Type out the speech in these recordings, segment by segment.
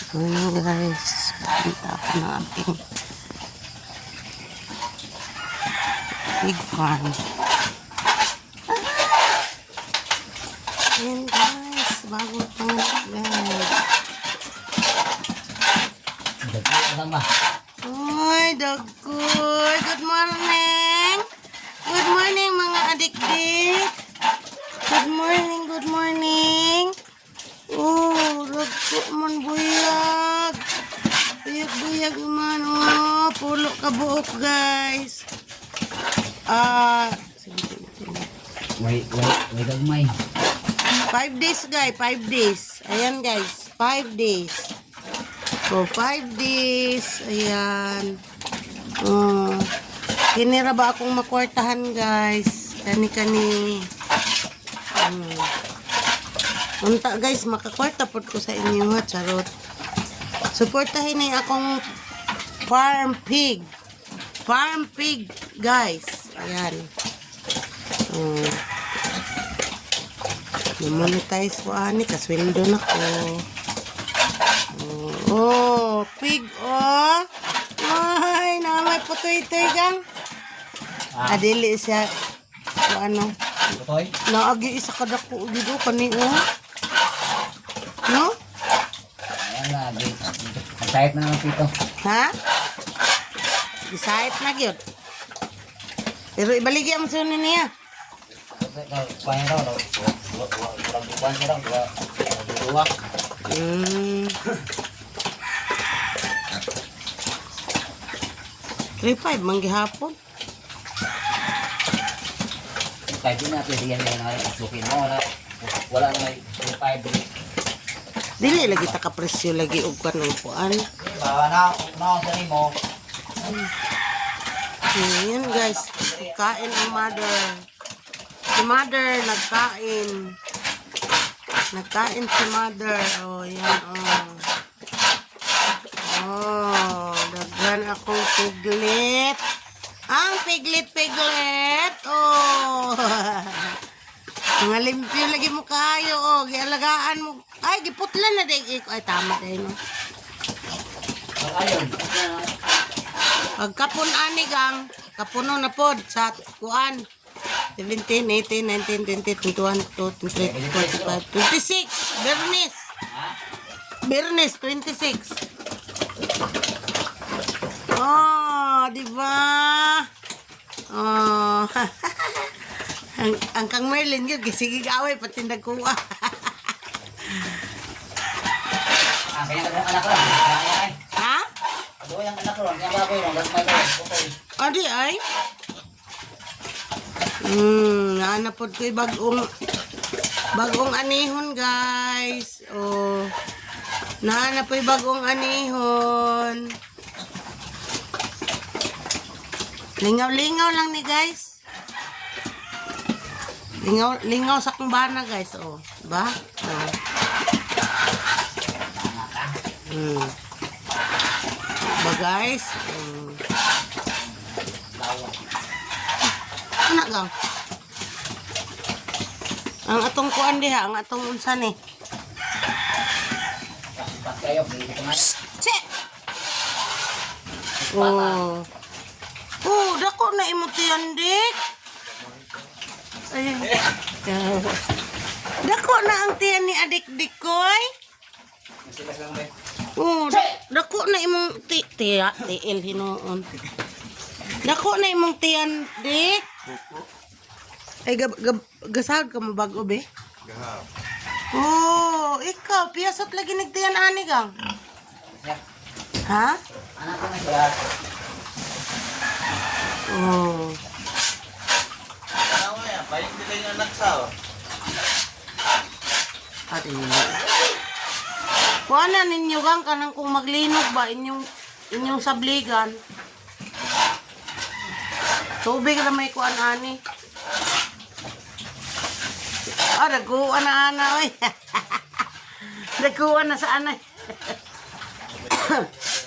Ayan guys, punta ako ng aking pig farm. Ayan guys, bago pang guys. Uy, dagkoy. Good morning. Good morning mga adik-dik. Good morning, good morning. Oh, dagko man buyag. Buyag-buyag man. Oh, pulo ka buok guys. May gagmay. 5 days guys, 5 days. Ayan guys, 5 days. So, 5 days. Ayan. Oh. Kinira ba akong makwartahan guys? Kani-kani. Unta guys, makakwarta po ko sa inyo ha, charot. Suportahin niyo akong farm pig. Farm pig guys. Ayan. Namonetize ko ani, kasweldo na ko. Oh, pig, oh. Ay, namay putoy-toy gang. Adili siya. So, ano? Putoy? Naagi isa kada ko dito kani, oh. No? Ayan lagi. Masayit na naman dito. Ha? Isayit na gyud. Pero ibaligi ang suno niya. Kuhan raw. Kuhan siya raw. Dua. 3-5 manggihapon. Kahit din natin, diyan na yung isukin mo. Wala na may 5 din. Dili lagi ta ka presyo lagi og kanang kuan. Na sa mo. Ayan guys, kain ang mother. Si mother nagkain. Nagkain si mother. Oh, yan oh. Oh, daghan akong piglet. Ang piglet. Oh. Mga limpyo lagi mo kayo. Oh, gialagaan mo. Ay, giputlan na day. Ay, tama day no. Ayun. Pagkapon ani gang, kapuno na pod sa kuan. 17, 18, 19, 20, 21, 22, 23, 24, 25, 26. Bernes. Bernes 26. Oh, di ba? Oh. ang kang Merlin yun, sige gaway pati nagkuha. Kaya anak ko. Ha? Doon yung anak ko. Kaya ba ako yung putoy. Adi ay? Naanapod ko yung bagong anihon guys. Oh. Naanap ko yung bagong anihon. Lingaw-lingaw lang ni guys. Lingaw sa kumbana guys. Oh, diba? Oh. Diba guys? Anak gang. Ang atong kuan diha, ang atong unsan eh. Che. Oh. Oh, dako na imutian dik. Ay. Dako na ang tiyan ni adik dikoy. Oh, dako na imong tiil hinoon. Dako na imong tiyan dik. Ay, gasahod ka mo bago, be? Gahap. Oh, ikaw, piyasot lagi nagtiyan ani gang. Ha? Anak ko na siya. Oh. Ano yan? Paling nila yung anak sa. Ate nila. Kuana ninyo gang kanang kung maglinog ba inyong sabligan. Tubig na may kuan ani. Nagkuha na ana, oy. Nagkuha na sa ana.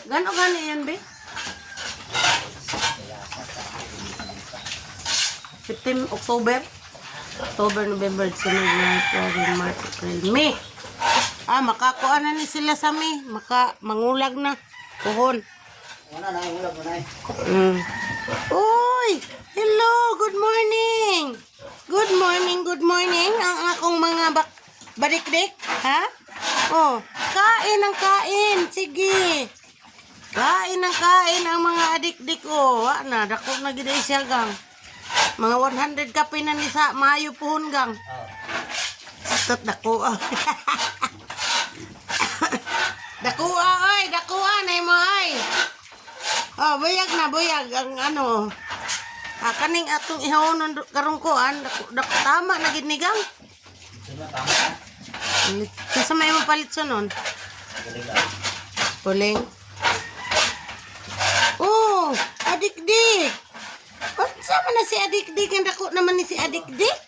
Gano yan, be? October, November, December, January, February, March, April, May. Makakuha na ni sila sa mi. Mangulag na. Puhon. Wala na, ulag mo na eh. Uy! Hello! Good morning! Good morning, good morning. Ang akong mga badikdik. Ha? Oh, kain ng kain. Sige. Kain ng kain ang mga adikdik. Oh, na, dako na gid siya gang. Mga 100 kape na ni sa Mayo puhon gang. Tot dako. Dakuha, oy, dakuha na mo ay. Oh, buyag na, buyag ang ano. Kaning atong ihawonon karong kuan, dako tama na gid ni gang. Sino tama? Kasi may mapalit sunon. Puling. Oh, adikdik. Unsa man na si adikdik, ang dako naman ni si adikdik.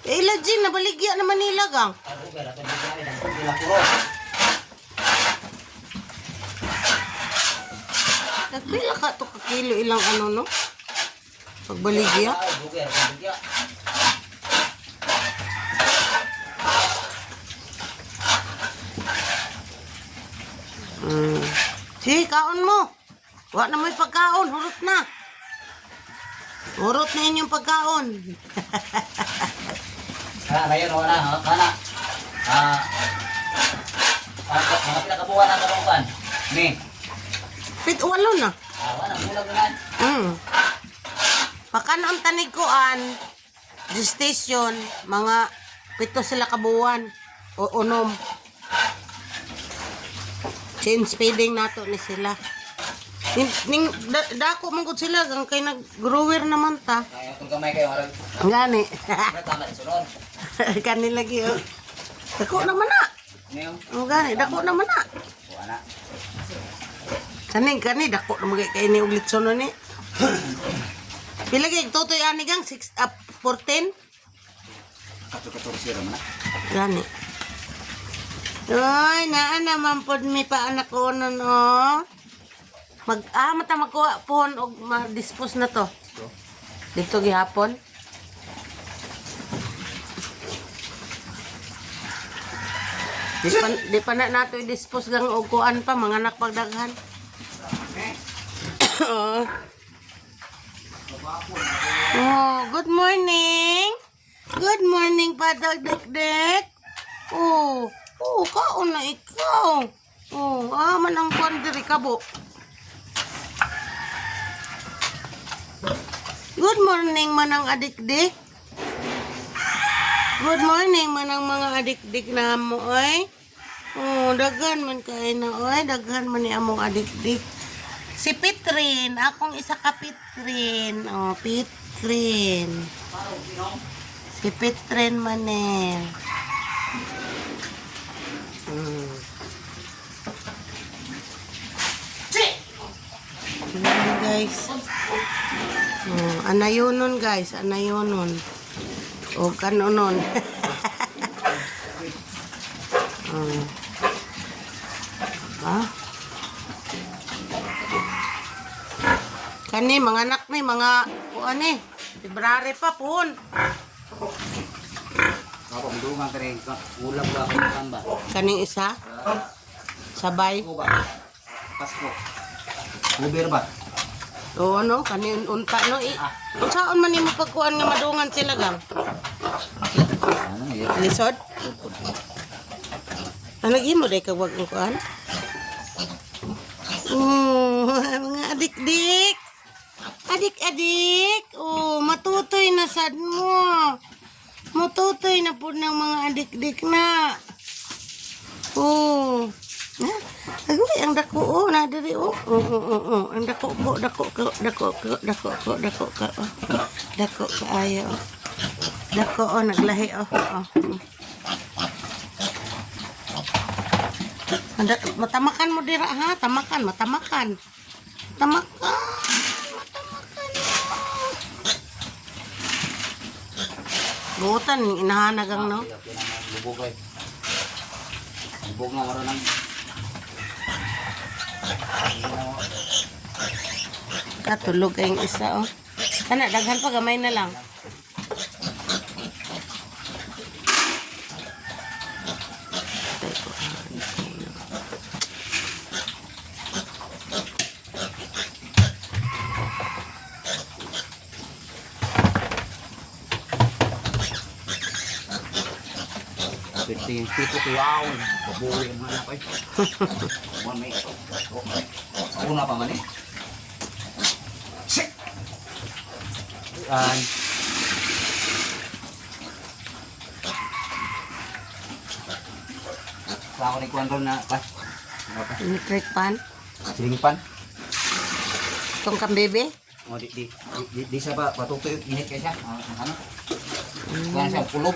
Ilajin na baligya naman nila gang. Ako pero ito bigyan ng pila puro. Nagpila ka to ka kilo ilang ano no? Pagbaligya. Ay, buger, bigyan. Sige, kaon mo. Wa na may pagkaon, hurot na. Hurot na inyong pagkaon. Ngayon, wala, kana. Mga pinakabuhan ng karungkan. Ni. Walo na. Wala, ulag na. Pakan ang tanig koan, gestation, mga 7 sila kabuwan o unom. Change feeding nato ni sila. Dako man gud sila gang kay nag-grower naman ta. Kaya itong kamay kayo, harag. Gani. Tama, isunod. Kani lagi oh. Dako naman na. Niyo? Oh gani, dako naman na. Wala. Kani dako naman kay ni uglit sono ni. Pila kay totoy ani gang 14. Kato-14 ra man na. Gani. Oy, naa naman pod mi pa anak ko nun oh. Mata magkuha pohon og ma-dispose na to. Dito gihapon. Di pa na nato i-dispose gang og kuan pa mga anak pagdaghan. Oh, good morning. Good morning, Padagdek. Oh, kaon na ikaw. Oh, man ang kuan diri kabo. Good morning, manang adikdik. Good morning, manang mga adikdik na mo, oy. Oh, daghan man kay na, oy. Daghan man ni among adikdik. Si Pitrin, akong isa ka Pitrin. Oh, Pitrin. Si Pitrin man eh. Ayan, guys. Anayonon guys, anayonon. O kanonon. Kani mga anak ni mga kuan ni. February pa pun. Ako mudungan ka rin. Ulam ba ako kamba? Kaning isa. Sabay. Ako ba? Pasko. Uber ba? Oo no, kanin unta no. Saan man nimo pagkuan nga madungan sila gang? Ano yun? Lisod? Ano gimo day kag wag ang kuan? Mga adik-dik. Adik-adik. Oh, matutoy na sad mo. Matutoy na po ng mga adik-dik na. Oh. Agoy, ang dako oh, na diri oh. Ang dako ko, dako ka. Dako ka ayo. Dako oh, naglahi oh. Matamakan mo dira ha, matamakan. Butan inahanagang no. Bubog ay. Bubog nga maro nang. Katulog kayong isa oh. Kana daghan pa gamay na lang. Pwede yung tipo ko yaw. Babuhay ang mga napay. One may ito. Una pa man eh. Shit! Yan. Sa ako ni Kuan na pa. Electric pan. Silingpan. Itong kambebe. O di siya ba patutoy init kay siya. Ano? Kuan siya pulog.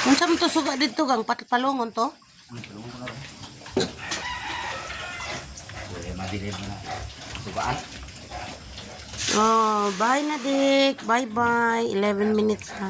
Kung saan to suga dito gang patpalongon to? Tulungan ko na rin. Pwede madilim na. Subaan. Oh, bye na dik. Bye bye. 11 minutes na.